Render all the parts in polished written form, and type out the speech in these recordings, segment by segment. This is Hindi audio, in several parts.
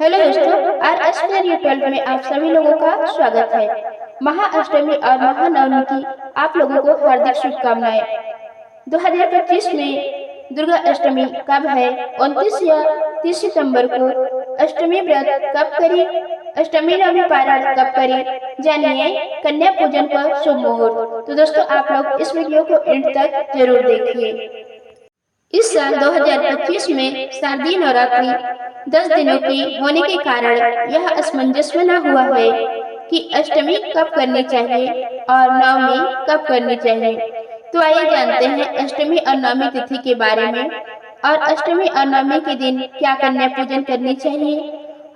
हेलो दोस्तों, आज अष्टमी 12 में आप सभी लोगों का स्वागत है। महाअष्टमी और महानवमी की आप लोगों को हार्दिक शुभकामनाएं। 2025 में दुर्गा अष्टमी कब है? 29 या 30 सितंबर को। अष्टमी व्रत कब करें? अष्टमी नवमी पारण कब करें? जानिए कन्या पूजन का शुभ मुहूर्त। तो दोस्तों, आप लोग इस वीडियो को एंड तक जरूर देखिए। इस साल 2025 में शारदीय नवरात्रि 10 दिनों की होने के कारण यह असमंजस बना हुआ है कि अष्टमी कब करनी चाहिए और नवमी कब करनी चाहिए। तो आइए जानते हैं अष्टमी और नवमी तिथि के बारे में, और अष्टमी और नवमी के दिन क्या कन्या पूजन करनी चाहिए,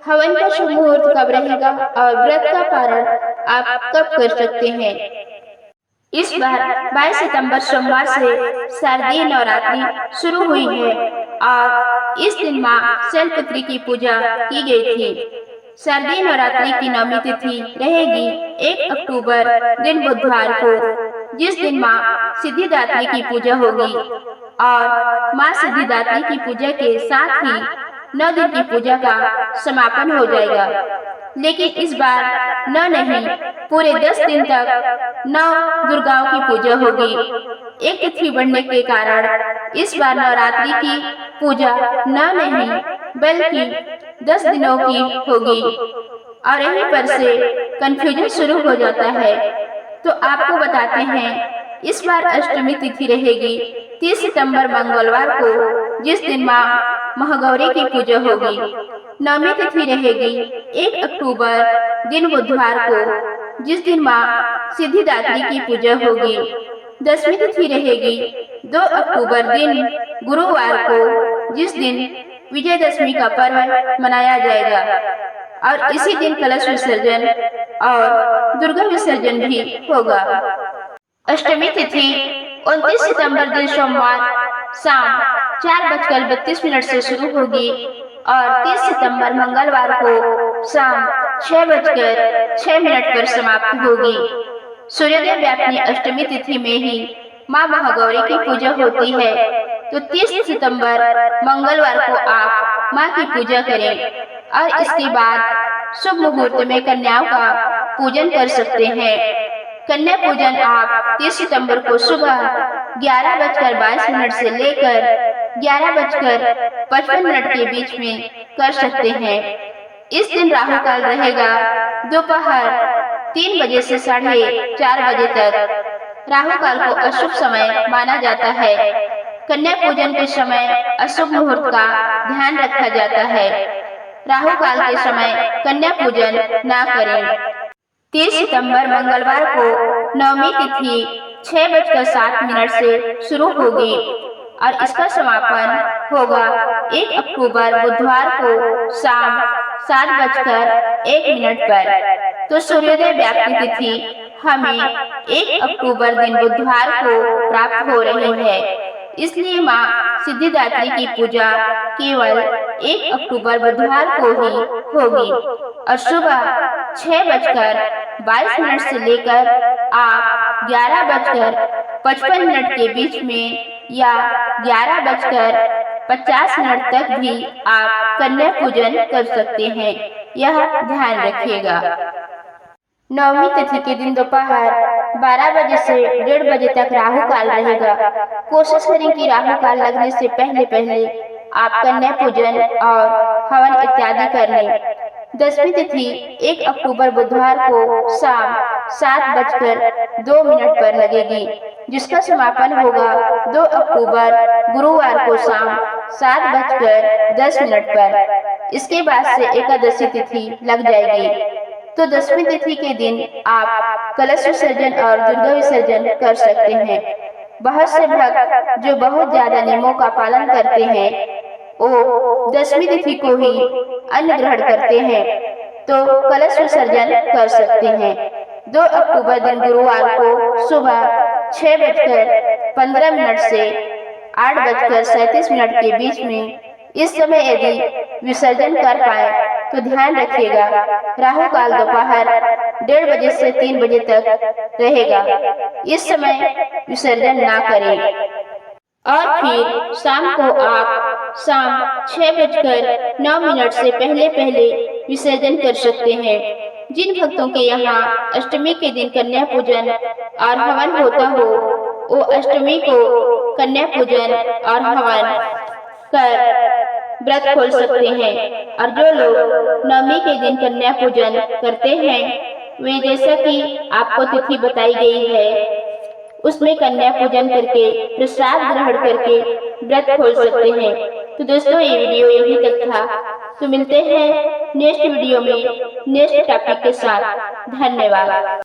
हवन का शुभ मुहूर्त कब रहेगा और व्रत का पारण आप कब कर सकते हैं। इस बार 22 सितंबर सोमवार से शारदीय नवरात्रि शुरू हुई है और इस दिन मां शैलपुत्री की पूजा की गई थी। शारदीय नवरात्रि की नवमी तिथि रहेगी 1 अक्टूबर दिन बुधवार को, जिस दिन मां सिद्धिदात्री की पूजा होगी और मां सिद्धिदात्री की पूजा के साथ ही 9 दिन की पूजा का समापन हो जाएगा। लेकिन इस बार नहीं, पूरे 10 दिन तक 9 दुर्गाओं की पूजा होगी। एक तिथि बढ़ने के कारण इस बार नवरात्रि की पूजा नहीं बल्कि 10 दिनों की होगी, और यहीं पर से कंफ्यूजन शुरू हो जाता है। तो आपको बताते हैं, इस बार अष्टमी तिथि रहेगी 30 सितंबर मंगलवार को, जिस दिन मां महागौरी की पूजा होगी। नवमी तिथि रहेगी 1 अक्टूबर दिन बुधवार को, जिस दिन मां सिद्धिदात्री की पूजा होगी। दसवीं तिथि रहेगी 2 अक्टूबर दिन गुरुवार को, जिस दिन विजयदशमी का पर्व मनाया जाएगा, और इसी दिन कलश विसर्जन और दुर्गा विसर्जन भी होगा। अष्टमी तिथि 29 सितंबर दिन सोमवार शाम 4:32 से शुरू होगी और 30 सितंबर मंगलवार को शाम 6:06 पर समाप्त होगी। सूर्योदय व्यापिनी अष्टमी तिथि में ही मां महागौरी की पूजा होती है, तो 30 सितंबर मंगलवार को आप मां की पूजा करें और इसके बाद शुभ मुहूर्त में कन्याओं का पूजन कर सकते हैं। कन्या पूजन आप 30 सितंबर को सुबह 11:22 से लेकर 11:55 के बीच में कर सकते हैं। इस दिन राहु काल रहेगा दोपहर 3 बजे से 4:30 बजे तक। राहु काल को अशुभ समय माना जाता है। कन्या पूजन के समय अशुभ मुहूर्त का ध्यान रखा जाता है। राहु काल के समय कन्या पूजन न करें। 30 सितंबर मंगलवार को नवमी तिथि 6:07 से शुरू होगी और इसका समापन होगा 1 अक्टूबर बुधवार को शाम 7:01 पर। तो सूर्योदय व्याप्ति तिथि हमें 1 अक्टूबर दिन बुधवार को प्राप्त हो रही है, इसलिए मां सिद्धिदात्री की पूजा केवल 1 अक्टूबर बुधवार को ही होगी और सुबह 6:22 से लेकर आप 11:55 के बीच में या 11:50 तक भी आप कन्या पूजन कर सकते हैं, यह ध्यान रखिएगा। नवमी तिथि के दिन दोपहर 12 बजे से 1:30 बजे तक राहु काल रहेगा। कोशिश करें कि राहु काल लगने से पहले आप कन्या पूजन और हवन इत्यादि कर लें। दसवीं तिथि 1 अक्टूबर बुधवार को शाम 7:02 पर लगेगी, जिसका समापन होगा 2 अक्टूबर गुरुवार को शाम 7:10 पर। इसके बाद से एकादशी तिथि लग जाएगी। तो दसवीं तिथि के दिन आप कलश विसर्जन और दुर्गा विसर्जन कर सकते हैं। बहुत से भक्त जो बहुत ज्यादा नियमों का पालन करते हैं, वो दसवीं तिथि को ही अन्न ग्रहण करते हैं, तो कलश विसर्जन कर सकते हैं। 2 अक्टूबर दिन गुरुवार को सुबह 6:15 से 8:37 के बीच में, इस समय यदि विसर्जन कर पाए तो ध्यान रखिएगा, राहु काल दोपहर 1:30 बजे से 3 बजे तक रहेगा। इस समय विसर्जन ना करें। और फिर शाम को आप शाम 6:09 से पहले पहले विसर्जन कर सकते हैं। जिन भक्तों के यहाँ अष्टमी के दिन कन्या पूजन और हवन होता हो, वो अष्टमी को कन्या पूजन और हवन कर व्रत खोल सकते हैं। और जो लोग नवमी के दिन कन्या पूजन करते हैं, वे जैसा कि आपको तिथि बताई गई है, उसमें कन्या पूजन करके प्रसाद ग्रहण करके व्रत खोल सकते हैं। तो दोस्तों, ये वीडियो यहीं तक था। तो मिलते हैं नेक्स्ट वीडियो में नेक्स्ट टॉपिक के साथ। धन्यवाद।